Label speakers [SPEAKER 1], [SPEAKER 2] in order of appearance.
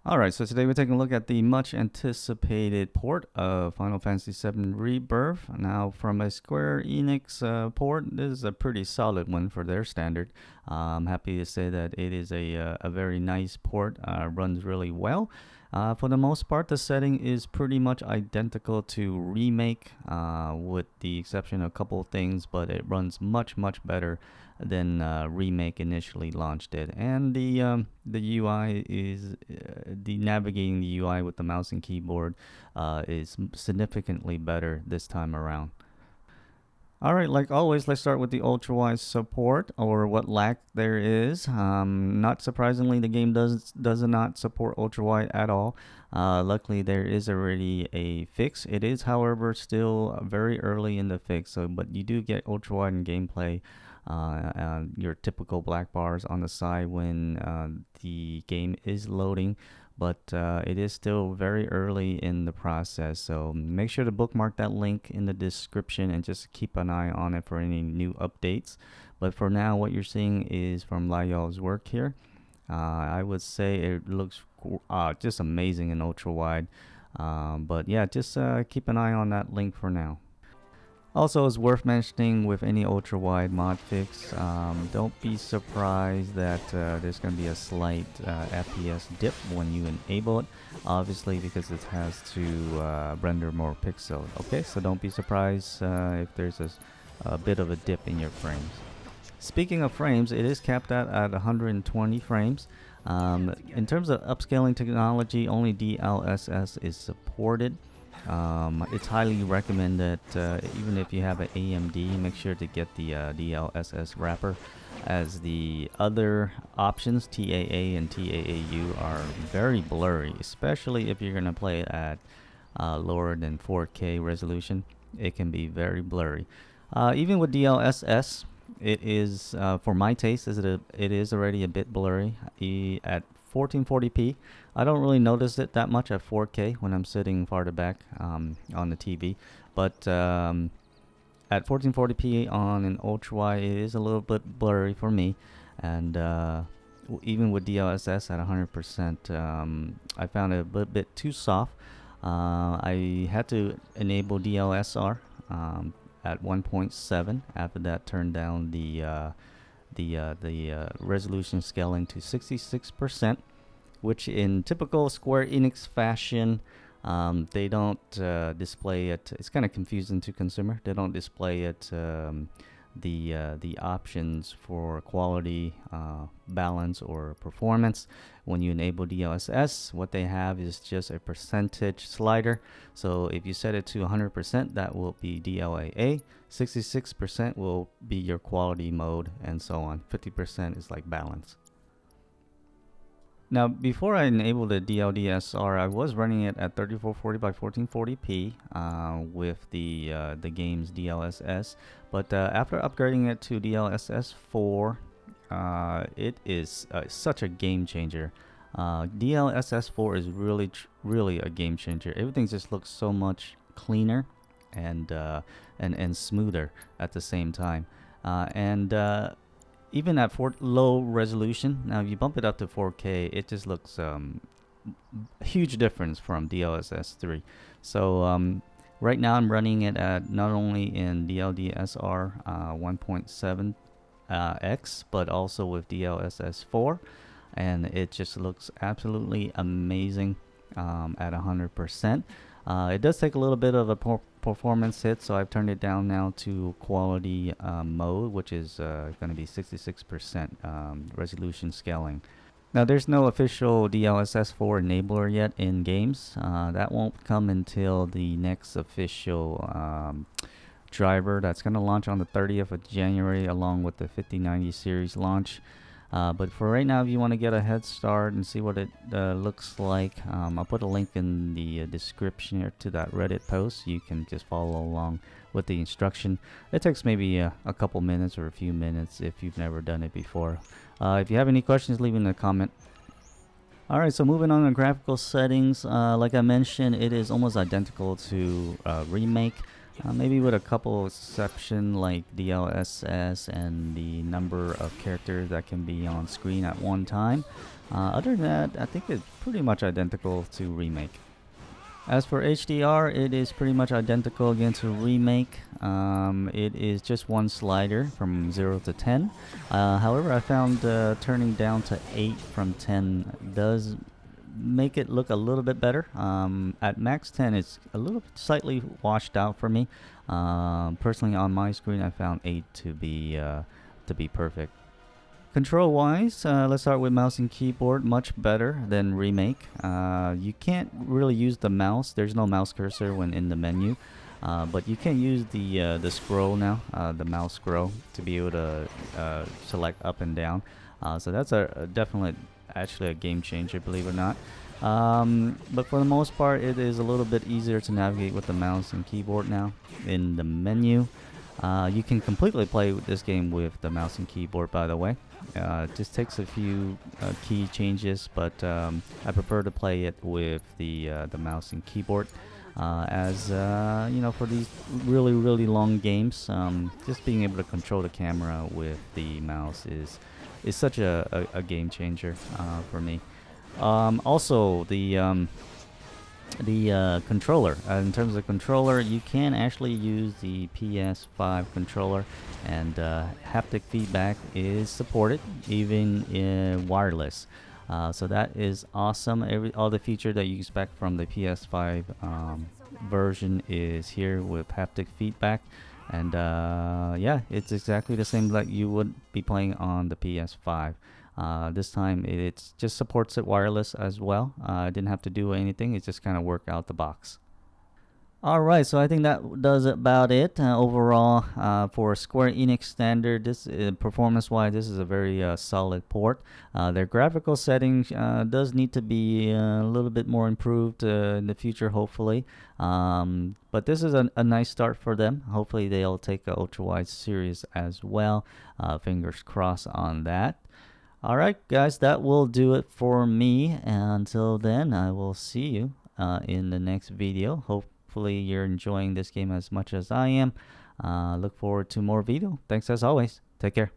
[SPEAKER 1] Alright, so today we're taking a look at the much anticipated port of Final Fantasy VII Rebirth. Now, from a Square Enix port, this is a pretty solid one for their standard. I'm happy to say that it is a very nice port, runs really well. For the most part, the setting is pretty much identical to Remake, with the exception of a couple of things, but it runs much better than Remake initially launched it. And the UI is the navigating the UI with the mouse and keyboard is significantly better this time around. Alright, like always, let's start with the ultra-wide support, or what lack there is. Not surprisingly, the game does not support ultra-wide at all. Luckily, there is already a fix. It is, however, still very early in the fix, but you do get ultra-wide in gameplay. Your typical black bars on the side when the game is loading, but it is still very early in the process, so make sure to bookmark that link in the description and just keep an eye on it for any new updates. But for now, what you're seeing is from Lyall's work here. I would say it looks just amazing in ultra wide, but yeah, just keep an eye on that link for now. Also, it's worth mentioning with any ultra wide mod fix, don't be surprised that there's going to be a slight FPS dip when you enable it, obviously because it has to render more pixels. Okay, so don't be surprised if there's a bit of a dip in your frames. Speaking of frames, it is capped at 120 frames. In terms of upscaling technology, only DLSS is supported. It's highly recommended, even if you have an AMD, make sure to get the DLSS wrapper, as the other options, TAA and TAAU, are very blurry, especially if you're going to play it at lower than 4K resolution. It can be very blurry. Even with DLSS, it is, for my taste, it is already a bit blurry. At 1440p, I don't really notice it that much at 4K when I'm sitting farther back on the TV, but at 1440p on an ultra wide, it is a little bit blurry for me. And even with DLSS at 100%, I found it a little bit too soft. I had to enable DLSR at 1.7. After that, turn down the resolution scaling to 66%, which in typical Square Enix fashion, they don't display it. It's kind of confusing to consumer. They don't display it the options for quality, balance, or performance. When you enable DLSS, what they have is just a percentage slider. So if you set it to 100%, that will be DLAA. 66% will be your quality mode, and so on. 50% is like balance. Now, before I enabled the DLDSR, I was running it at 3440 by 1440p with the game's DLSS. But after upgrading it to DLSS 4, it is such a game changer. DLSS 4 is really a game changer. Everything just looks so much cleaner and smoother at the same time. Even at low resolution, now if you bump it up to 4K, it just looks huge difference from DLSS 3. So right now I'm running it at not only in DLDSR 1.7x, but also with DLSS 4, and it just looks absolutely amazing at 100%. It does take a little bit of a performance hit, so I've turned it down now to quality mode, which is going to be 66% resolution scaling. Now, there's no official DLSS 4 enabler yet in games. That won't come until the next official driver that's going to launch on the 30th of January, along with the 5090 series launch. But for right now, if you want to get a head start and see what it looks like, I'll put a link in the description here to that Reddit post. You can just follow along with the instruction. It takes maybe a couple minutes or a few minutes if you've never done it before. If you have any questions, leave in a comment. Alright, so moving on to graphical settings, like I mentioned, it is almost identical to Remake. Maybe with a couple exceptions like DLSS and the number of characters that can be on screen at one time. Other than that, I think it's pretty much identical to Remake. As for HDR, it is pretty much identical again to Remake. It is just one slider from 0 to 10. However, I found turning down to 8 from 10 does make it look a little bit better. At max 10, it's a little slightly washed out for me. Personally, on my screen, I found 8 to be perfect. Control wise, let's start with mouse and keyboard. Much better than Remake. You can't really use the mouse. There's no mouse cursor when in the menu, but you can use the scroll now, the mouse scroll, to be able to select up and down. So that's a definitely actually a game changer, believe it or not. But for the most part, it is a little bit easier to navigate with the mouse and keyboard now in the menu. You can completely play this game with the mouse and keyboard, by the way. It just takes a few key changes, but I prefer to play it with the mouse and keyboard. As you know, for these really long games, just being able to control the camera with the mouse is such a game changer for me. Also, the controller. In terms of controller, you can actually use the PS5 controller, and haptic feedback is supported even in wireless. So that is awesome. All the feature that you expect from the PS5 version is here with haptic feedback, and yeah, it's exactly the same like you would be playing on the PS5. This time it just supports it wireless as well. I didn't have to do anything. It just kind of worked out the box. All right, so I think that does about it overall for Square Enix standard. This performance-wise, this is a very solid port. Their graphical settings does need to be a little bit more improved in the future, hopefully. But this is a nice start for them. Hopefully, they'll take the ultra-wide series as well. Fingers crossed on that. All right, guys, that will do it for me. Until then, I will see you in the next video. Hopefully, you're enjoying this game as much as I am. Look forward to more video. Thanks as always. Take care.